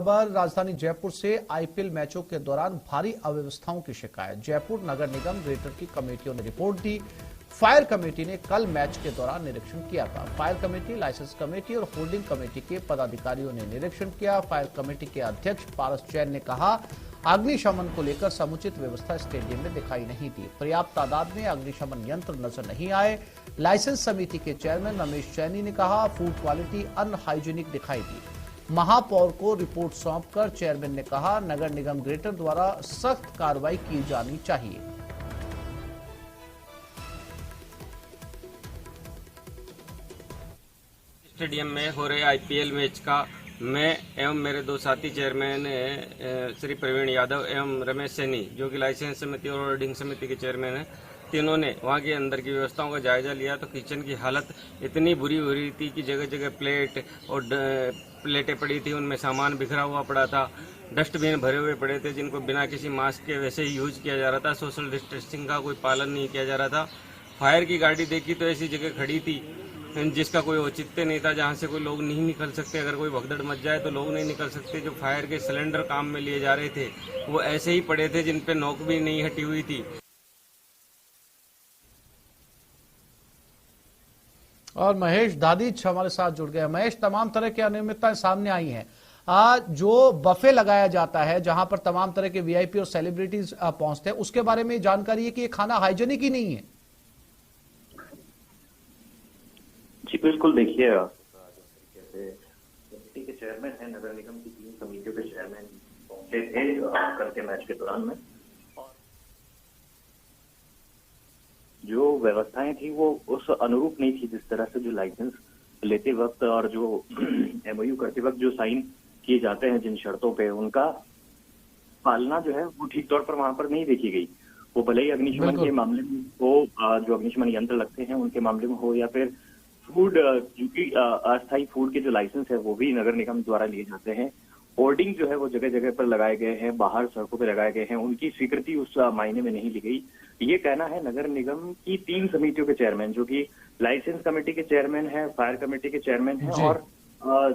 खबर राजधानी जयपुर से। आईपीएल मैचों के दौरान भारी अव्यवस्थाओं की शिकायत। जयपुर नगर निगम ग्रेटर की कमेटियों ने रिपोर्ट दी। फायर कमेटी ने कल मैच के दौरान निरीक्षण किया था। फायर कमेटी, लाइसेंस कमेटी और होल्डिंग कमेटी के पदाधिकारियों ने निरीक्षण किया। फायर कमेटी के अध्यक्ष पारस जैन ने कहा, अग्निशमन को लेकर समुचित व्यवस्था स्टेडियम में दिखाई नहीं दी। पर्याप्त तादाद में अग्निशमन यंत्र नजर नहीं आए। लाइसेंस समिति के चेयरमैन रमेश जैनी ने कहा, फूड क्वालिटी अनहाइजीनिक दिखाई दी। महापौर को रिपोर्ट सौंपकर चेयरमैन ने कहा, नगर निगम ग्रेटर द्वारा सख्त कार्रवाई की जानी चाहिए। स्टेडियम में हो रहे आईपीएल मैच का मैं एवं मेरे दो साथी चेयरमैन श्री प्रवीण यादव एवं रमेश सैनी, जो कि लाइसेंस समिति और होल्डिंग समिति के चेयरमैन हैं, तीनों ने वहां के अंदर की व्यवस्थाओं का जायजा लिया तो किचन की हालत इतनी बुरी हो रही थी कि जगह जगह प्लेट और प्लेटें पड़ी थी, उनमें सामान बिखरा हुआ पड़ा था। डस्टबिन भरे हुए पड़े थे जिनको बिना किसी मास्क के वैसे ही यूज किया जा रहा था। सोशल डिस्टेंसिंग का कोई पालन नहीं किया जा रहा था। फायर की गाड़ी देखी तो ऐसी जगह खड़ी थी जिसका कोई औचित्य नहीं था, जहां से कोई लोग नहीं निकल सकते। अगर कोई भगदड़ मच जाए तो लोग नहीं निकल सकते। जो फायर के सिलेंडर काम में लिए जा रहे थे वो ऐसे ही पड़े थे जिन पे नोक भी नहीं हटी हुई थी। और महेश दादीच हमारे साथ जुड़ गए। महेश, तमाम तरह की अनियमितताएं सामने आई हैं। जो बफे लगाया जाता है जहां पर तमाम तरह के वीआईपी और सेलिब्रिटीज पहुंचते हैं, उसके बारे में जानकारी है कि ये खाना हाइजेनिक ही नहीं है। जी बिल्कुल, देखिए कमेटी के चेयरमैन है, नगर निगम की 3 समितियों के चेयरमैन पहुंचे थे कल के मैच के दौरान में, और जो व्यवस्थाएं थी वो उस अनुरूप नहीं थी जिस तरह से जो लाइसेंस लेते वक्त और जो एमओयू करते वक्त जो साइन किए जाते हैं जिन शर्तों पे, उनका पालना जो है वो ठीक तौर पर वहां पर नहीं देखी गई। वो भले ही अग्निशमन के मामले में हो, जो अग्निशमन यंत्र लगते हैं उनके मामले में हो, या फिर फूड, जो कि अस्थायी फूड के जो लाइसेंस है वो भी नगर निगम द्वारा लिए जाते हैं। होर्डिंग जो है वो जगह जगह पर लगाए गए हैं, बाहर सड़कों पर लगाए गए हैं, उनकी स्वीकृति उस मायने में नहीं ली गई। ये कहना है नगर निगम की 3 समितियों के चेयरमैन, जो कि लाइसेंस कमेटी के चेयरमैन है, फायर कमेटी के चेयरमैन है और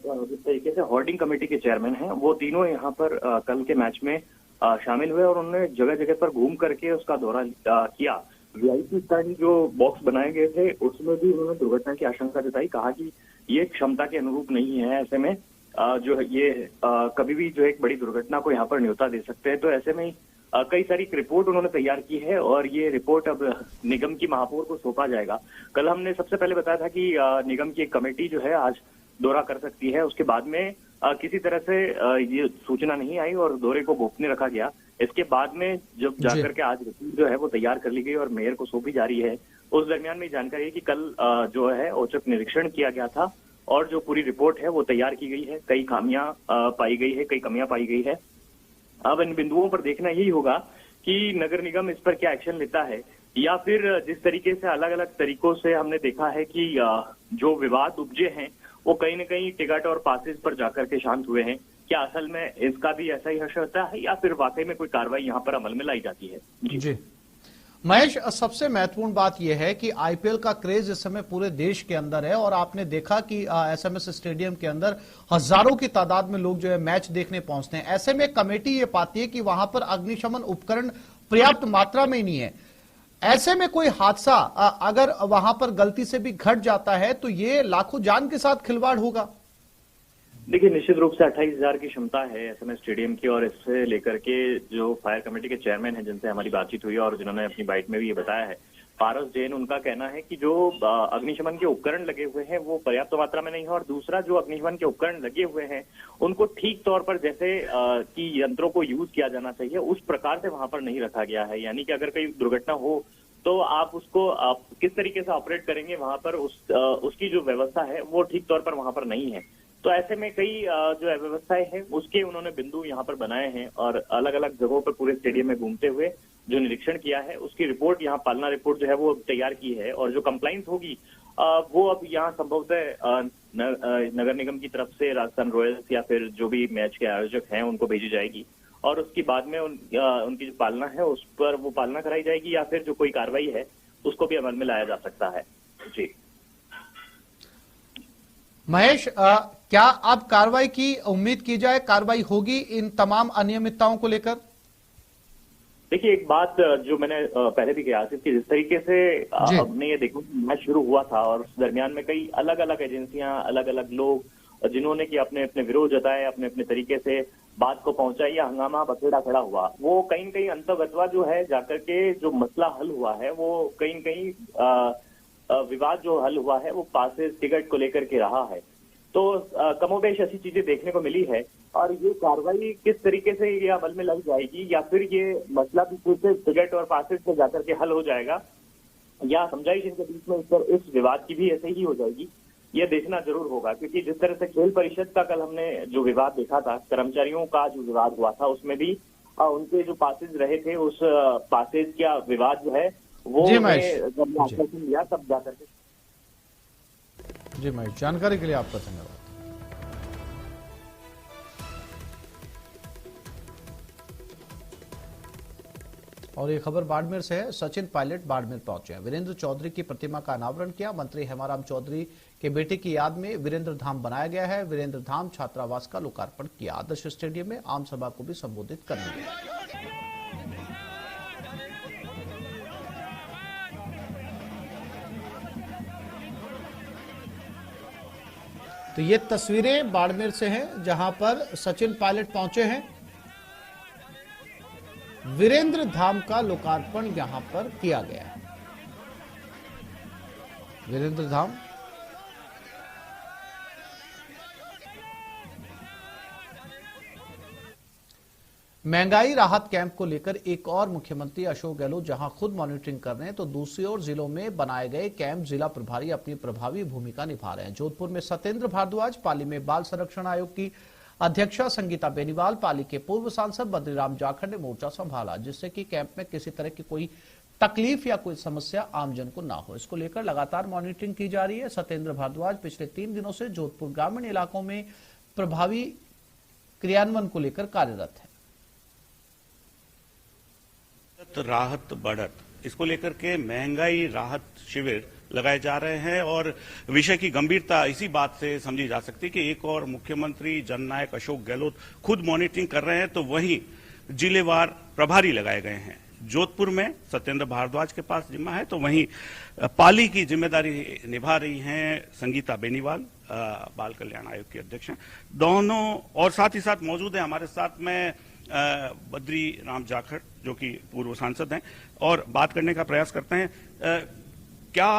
जिस तरीके से होर्डिंग कमेटी के चेयरमैन हैं, वो तीनों यहाँ पर कल के मैच में शामिल हुए और उन्होंने जगह जगह पर घूम करके उसका दौरा किया। वीआईपी स्टैंड जो बॉक्स बनाए गए थे उसमें भी उन्होंने दुर्घटना की आशंका जताई। कहा कि ये क्षमता के अनुरूप नहीं है, ऐसे में जो ये कभी भी जो एक बड़ी दुर्घटना को यहाँ पर न्योता दे सकते हैं। तो ऐसे में कई सारी रिपोर्ट उन्होंने तैयार की है और ये रिपोर्ट अब निगम की महापौर को सौंपा जाएगा। कल हमने सबसे पहले बताया था कि निगम की एक कमेटी जो है आज दौरा कर सकती है। उसके बाद में किसी तरह से ये सूचना नहीं आई और दौरे को गोपनीय रखा गया। इसके बाद में जब जाकर के आज रिपोर्ट जो है वो तैयार कर ली गई और मेयर को सौंपी जा रही है। उस दरमियान में जानकारी है कि कल जो है औचक निरीक्षण किया गया था और जो पूरी रिपोर्ट है वो तैयार की गई है। कई खामियां पाई गई है, कई कमियां पाई गई है। अब इन बिंदुओं पर देखना यही होगा कि नगर निगम इस पर क्या एक्शन लेता है, या फिर जिस तरीके से अलग अलग तरीकों से हमने देखा है कि जो विवाद उपजे हैं वो कहीं न कहीं टिकट और पासेस पर जाकर के शांत हुए हैं, क्या असल में इसका भी ऐसा ही हर्ष होता है या फिर वाकई में कोई कार्रवाई यहाँ पर अमल में लाई जाती है? जी महेश, सबसे महत्वपूर्ण बात यह है कि आईपीएल का क्रेज इस समय पूरे देश के अंदर है और आपने देखा कि एसएमएस स्टेडियम के अंदर हजारों की तादाद में लोग जो है मैच देखने पहुंचते हैं। ऐसे में कमेटी ये पाती है कि वहां पर अग्निशमन उपकरण पर्याप्त मात्रा में ही नहीं है। ऐसे में कोई हादसा अगर वहां पर गलती से भी घट जाता है तो ये लाखों जान के साथ खिलवाड़ होगा। देखिए, निश्चित रूप से 28,000 की क्षमता है एसएमएस स्टेडियम की, और इससे लेकर के जो फायर कमेटी के चेयरमैन हैं जिनसे हमारी बातचीत हुई और जिन्होंने अपनी बाइट में भी ये बताया है, पारस जैन, उनका कहना है कि जो अग्निशमन के उपकरण लगे हुए हैं वो पर्याप्त मात्रा में नहीं है, और दूसरा जो अग्निशमन के उपकरण लगे हुए हैं उनको ठीक तौर पर जैसे कि यंत्रों को यूज किया जाना चाहिए उस प्रकार से वहां पर नहीं रखा गया है। यानी कि अगर कोई दुर्घटना हो तो आप किस तरीके से ऑपरेट करेंगे वहां पर उसकी जो व्यवस्था है वो ठीक तौर पर वहां पर नहीं है। तो ऐसे में कई जो व्यवस्थाएं हैं उसके उन्होंने बिंदु यहाँ पर बनाए हैं और अलग अलग जगहों पर पूरे स्टेडियम में घूमते हुए जो निरीक्षण किया है उसकी रिपोर्ट, यहाँ पालना रिपोर्ट जो है वो तैयार की है, और जो कंप्लाइंस होगी वो अब यहाँ संभवतः नगर निगम की तरफ से राजस्थान रॉयल्स या फिर जो भी मैच के आयोजक हैं उनको भेजी जाएगी और उसके बाद में उनकी जो पालना है उस पर वो पालना कराई जाएगी, या फिर जो कोई कार्रवाई है उसको भी अमल में लाया जा सकता है। जी महेश, क्या अब कार्रवाई की उम्मीद की जाए, कार्रवाई होगी इन तमाम अनियमितताओं को लेकर? देखिए, एक बात जो मैंने पहले भी कहा सिर्फ कि जिस तरीके से हमने ये देखा मैच शुरू हुआ था और उस दरमियान में कई अलग अलग एजेंसियां, अलग अलग लोग जिन्होंने कि अपने अपने विरोध जताए, अपने अपने तरीके से बात को पहुंचाई या हंगामा बखेड़ा खड़ा हुआ, वो कहीं न कहीं अंतर्गतवा जो है जाकर के जो मसला हल हुआ है वो कहीं न कहीं विवाद जो हल हुआ है वो पासेस टिकट को लेकर के रहा है। तो कमोबेश ऐसी चीजें देखने को मिली है और ये कार्रवाई किस तरीके से ये अमल में लग जाएगी या फिर ये मसला भी फिर से टिकट और पासेस में जाकर के हल हो जाएगा या समझाइश इनके बीच में इस विवाद की भी ऐसे ही हो जाएगी, ये देखना जरूर होगा। क्योंकि जिस तरह से खेल परिषद का कल हमने जो विवाद देखा था, कर्मचारियों का जो विवाद हुआ था, उसमें भी उनके जो पासेज रहे थे उस पासेज का विवाद जो है वो जब आश्वासन लिया तब जाकर के। जी महेश, जानकारी के लिए आपका धन्यवाद। और ये खबर बाड़मेर से है। सचिन पायलट बाड़मेर पहुंचे हैं। वीरेंद्र चौधरी की प्रतिमा का अनावरण किया। मंत्री हेमाराम चौधरी के बेटे की याद में वीरेंद्र धाम बनाया गया है। वीरेंद्र धाम छात्रावास का लोकार्पण किया। आदर्श स्टेडियम में आम सभा को भी संबोधित करेंगे। तो ये तस्वीरें बाड़मेर से हैं जहां पर सचिन पायलट पहुंचे हैं। वीरेंद्र धाम का लोकार्पण यहां पर किया गया है। वीरेंद्र धाम महंगाई राहत कैंप को लेकर एक और मुख्यमंत्री अशोक गहलोत जहां खुद मॉनिटरिंग कर रहे हैं, तो दूसरी ओर जिलों में बनाए गए कैंप जिला प्रभारी अपनी प्रभावी भूमिका निभा रहे हैं। जोधपुर में सत्येंद्र भारद्वाज, पाली में बाल संरक्षण आयोग की अध्यक्षा संगीता बेनीवाल, पाली के पूर्व सांसद बद्रीराम जाखड़ ने मोर्चा संभाला, जिससे कि कैंप में किसी तरह की कोई तकलीफ या कोई समस्या आमजन को ना हो। इसको लेकर लगातार मॉनिटरिंग की जा रही है। सत्येंद्र भारद्वाज पिछले 3 दिनों से जोधपुर ग्रामीण इलाकों में प्रभावी क्रियान्वयन को लेकर कार्यरत है। राहत बढ़त, इसको लेकर के महंगाई राहत शिविर लगाए जा रहे हैं और विषय की गंभीरता इसी बात से समझी जा सकती है कि एक और मुख्यमंत्री जननायक अशोक गहलोत खुद मॉनिटरिंग कर रहे हैं, तो वहीं जिलेवार प्रभारी लगाए गए हैं। जोधपुर में सत्येंद्र भारद्वाज के पास जिम्मा है, तो वहीं पाली की जिम्मेदारी निभा रही हैं संगीता बेनीवाल, बाल कल्याण आयोग की अध्यक्ष हैं दोनों, और साथ ही साथ मौजूद है हमारे साथ में बद्रीराम जाखड़ जो कि पूर्व सांसद हैं, और बात करने का प्रयास करते हैं क्या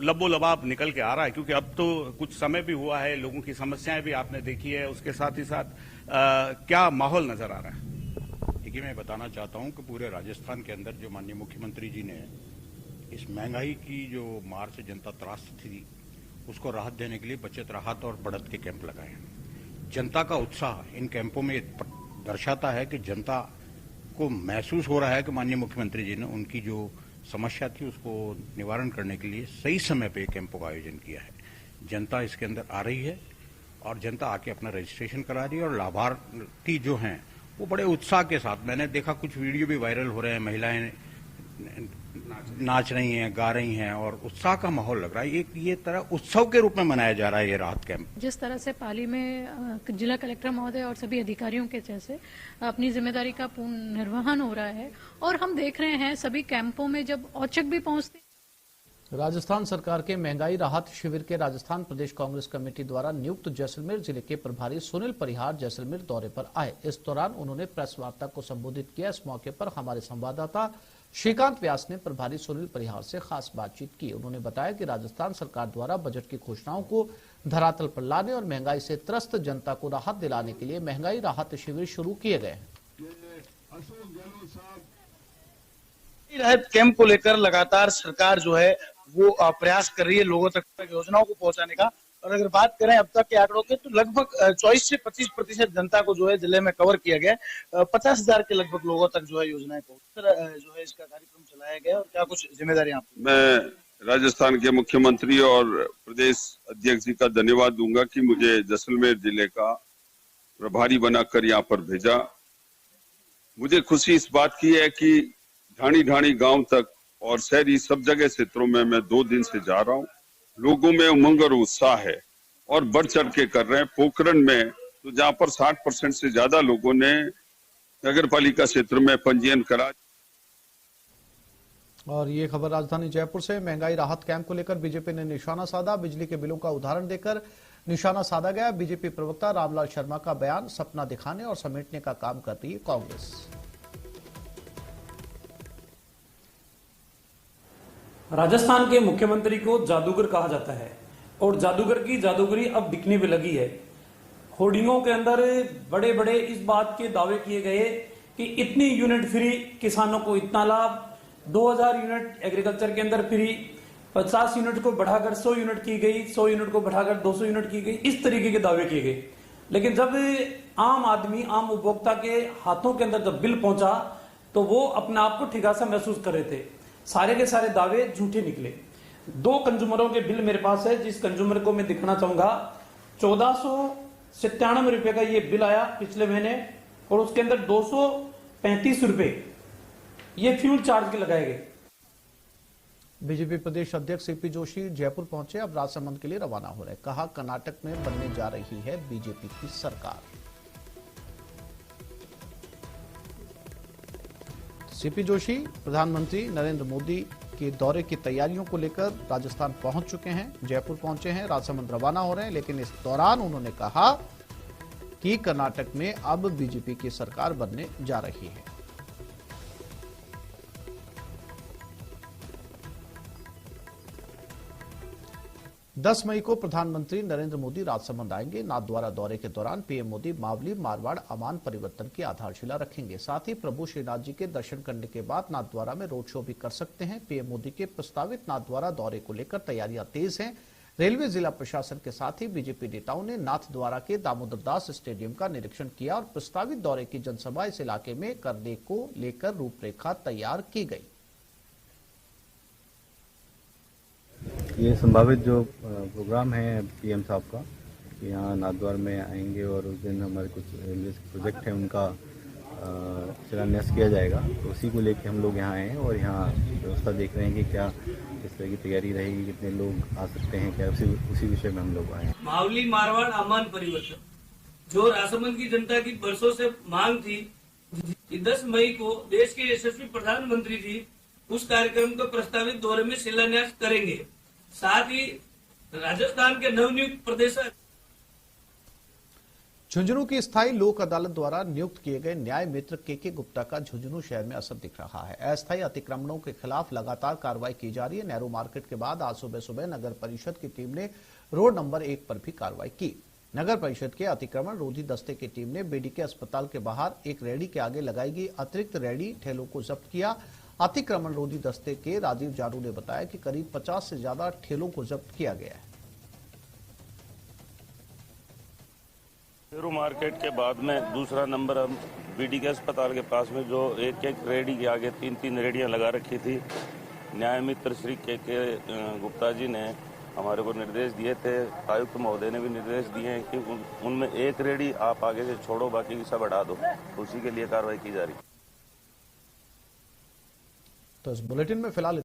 लबो लबाब निकल के आ रहा है, क्योंकि अब तो कुछ समय भी हुआ है, लोगों की समस्याएं भी आपने देखी है, उसके साथ ही साथ क्या माहौल नजर आ रहा है? देखिए, मैं बताना चाहता हूं कि पूरे राजस्थान के अंदर जो माननीय मुख्यमंत्री जी ने इस महंगाई की जो मार से जनता त्रास्त थी उसको राहत देने के लिए बचत राहत और बढ़त के कैंप लगाए हैं। जनता का उत्साह इन कैंपों में दर्शाता है कि जनता को महसूस हो रहा है कि माननीय मुख्यमंत्री जी ने उनकी जो समस्या थी उसको निवारण करने के लिए सही समय पे कैंपों का आयोजन किया है। जनता इसके अंदर आ रही है और जनता आके अपना रजिस्ट्रेशन करा रही है और लाभार्थी जो हैं वो बड़े उत्साह के साथ, मैंने देखा कुछ वीडियो भी वायरल हो रहे हैं, महिलाएं नाच रही हैं, गा रही हैं और उत्साह का माहौल लग रहा है। ये तरह उत्सव के रूप में मनाया जा रहा है ये राहत कैंप। जिस तरह से पाली में जिला कलेक्टर महोदय और सभी अधिकारियों के जैसे अपनी जिम्मेदारी का पूर्ण निर्वहन हो रहा है और हम देख रहे हैं सभी कैंपों में जब औचक भी पहुंचते। राजस्थान सरकार के महंगाई राहत शिविर के राजस्थान प्रदेश कांग्रेस कमेटी द्वारा नियुक्त जैसलमेर जिले के प्रभारी सुनील परिहार जैसलमेर दौरे पर आए। इस दौरान उन्होंने प्रेस वार्ता को संबोधित किया। इस मौके पर हमारे संवाददाता श्रीकांत व्यास ने प्रभारी सुनील परिहार से खास बातचीत की। उन्होंने बताया कि राजस्थान सरकार द्वारा बजट की घोषणाओं को धरातल पर लाने और महंगाई से त्रस्त जनता को राहत दिलाने के लिए महंगाई राहत शिविर शुरू किए गए हैं। राहत कैंप को लेकर लगातार सरकार जो है वो प्रयास कर रही है लोगों तक योजनाओं को पहुंचाने का। और अगर बात करें अब तक के आंकड़ों के, तो लगभग 24 से 25% जनता को जो है जिले में कवर किया गया। 50,000 के लगभग लोगों तक जो है योजनाएं जो है इसका कार्यक्रम चलाया गया। और क्या कुछ जिम्मेदारी आपकी? मैं राजस्थान के मुख्यमंत्री और प्रदेश अध्यक्ष जी का धन्यवाद दूंगा कि मुझे जैसलमेर जिले का प्रभारी बनाकर यहाँ पर भेजा। मुझे खुशी इस बात की है कि ढाणी ढाणी गांव तक और शहरी सब जगह क्षेत्रों में मैं 2 दिन से जा रहा हूँ। लोगों में उमंग और उत्साह है और बढ़ चढ़ के कर रहे हैं। पोखरण में तो जहां पर 60% से ज्यादा लोगों ने नगर पालिका क्षेत्र में पंजीयन करा। और ये खबर राजधानी जयपुर से। महंगाई राहत कैंप को लेकर बीजेपी ने निशाना साधा। बिजली के बिलों का उदाहरण देकर निशाना साधा गया। बीजेपी प्रवक्ता रामलाल शर्मा का बयान सपना दिखाने और समेटने का काम कर रही है कांग्रेस। राजस्थान के मुख्यमंत्री को जादूगर कहा जाता है और जादूगर की जादूगरी अब दिखने में लगी है। होर्डिंगों के अंदर बड़े बड़े इस बात के दावे किए गए कि इतनी यूनिट फ्री, किसानों को इतना लाभ, 2000 यूनिट एग्रीकल्चर के अंदर फ्री, 50 यूनिट को बढ़ाकर 100 यूनिट की गई, 100 यूनिट को बढ़ाकर 200 यूनिट की गई। इस तरीके के दावे किए गए। लेकिन जब आम आदमी, आम उपभोक्ता के हाथों के अंदर जब बिल पहुंचा तो वो अपने आप को ठिकासा महसूस कर रहे थे। सारे के सारे दावे झूठे निकले। 2 कंज्यूमरों के बिल मेरे पास है, जिस कंज्यूमर को मैं दिखाना चाहूंगा। 1497 रुपए का ये बिल आया पिछले महीने और उसके अंदर 235 रुपए ये फ्यूल चार्ज के लगाए गए। बीजेपी प्रदेश अध्यक्ष सीपी जोशी जयपुर पहुंचे, अब राजसमंद के लिए रवाना हो रहे। कहा कर्नाटक में बनने जा रही है बीजेपी की सरकार। सीपी जोशी प्रधानमंत्री नरेंद्र मोदी के दौरे की तैयारियों को लेकर राजस्थान पहुंच चुके हैं, जयपुर पहुंचे हैं, राजसमंद रवाना हो रहे हैं। लेकिन इस दौरान उन्होंने कहा कि कर्नाटक में अब बीजेपी की सरकार बनने जा रही है। दस मई को प्रधानमंत्री नरेंद्र मोदी राजसमंद आएंगे। नाथद्वारा दौरे के दौरान पीएम मोदी मावली, मारवाड़, अमान परिवर्तन की आधारशिला रखेंगे। साथ ही प्रभु श्रीनाथ जी के दर्शन करने के बाद नाथद्वारा में रोड शो भी कर सकते हैं। पीएम मोदी के प्रस्तावित नाथद्वारा दौरे को लेकर तैयारियां तेज हैं। रेलवे, जिला प्रशासन के साथ ही बीजेपी नेताओं ने नाथद्वारा के दामोदर दास स्टेडियम का निरीक्षण किया और प्रस्तावित दौरे की जनसभा इस इलाके में करने को लेकर रूपरेखा तैयार की गई। ये संभावित जो प्रोग्राम है पीएम साहब का, यहाँ नाथद्वारा में आएंगे और उस दिन हमारे कुछ रेलवे प्रोजेक्ट हैं उनका शिलान्यास किया जाएगा। तो उसी को लेके हम लोग यहाँ आए हैं और यहाँ व्यवस्था देख रहे हैं कि क्या इस तरह की तैयारी रहेगी, कितने लोग आ सकते हैं, क्या उसी विषय में हम लोग आए हैं। मावली, मारवाड़, अमान परिवर्तन जो राजसमंद की जनता की बरसों से मांग थी, 10 मई को देश के यशस्वी प्रधानमंत्री जी उस कार्यक्रम को प्रस्तावित दौरे में शिलान्यास करेंगे। साथ ही राजस्थान के नवनियुक्त प्रदेश झुंझुनू की स्थायी लोक अदालत द्वारा नियुक्त किए गए न्याय मित्र के गुप्ता का झुंझुनू शहर में असर दिख रहा है। अस्थायी अतिक्रमणों के खिलाफ लगातार कार्रवाई की जा रही है। नेहरू मार्केट के बाद आज सुबह सुबह नगर परिषद की टीम ने रोड नंबर 1 पर भी कार्रवाई की। नगर परिषद के अतिक्रमण रोधी दस्ते की टीम ने बीडीके अस्पताल के बाहर एक रेहड़ी के आगे लगाई गई अतिरिक्त रेहड़ी ठेलों को जब्त किया। अतिक्रमण रोधी दस्ते के राजीव जारू ने बताया कि करीब 50 से ज्यादा ठेलों को जब्त किया गया है। नेहरू मार्केट के बाद में दूसरा नंबर हम बीडीके अस्पताल के पास में जो एक रेहड़ी के आगे 3 रेहड़ियां लगा रखी थी, न्याय मित्र श्री के गुप्ता जी ने हमारे को निर्देश दिए थे, आयुक्त महोदय ने भी निर्देश दिए हैं कि उनमें एक रेहड़ी आप आगे से छोड़ो, बाकी की सब हटा दो। उसी के लिए कार्रवाई की जा रही है। तो इस बुलेटिन में फिलहाल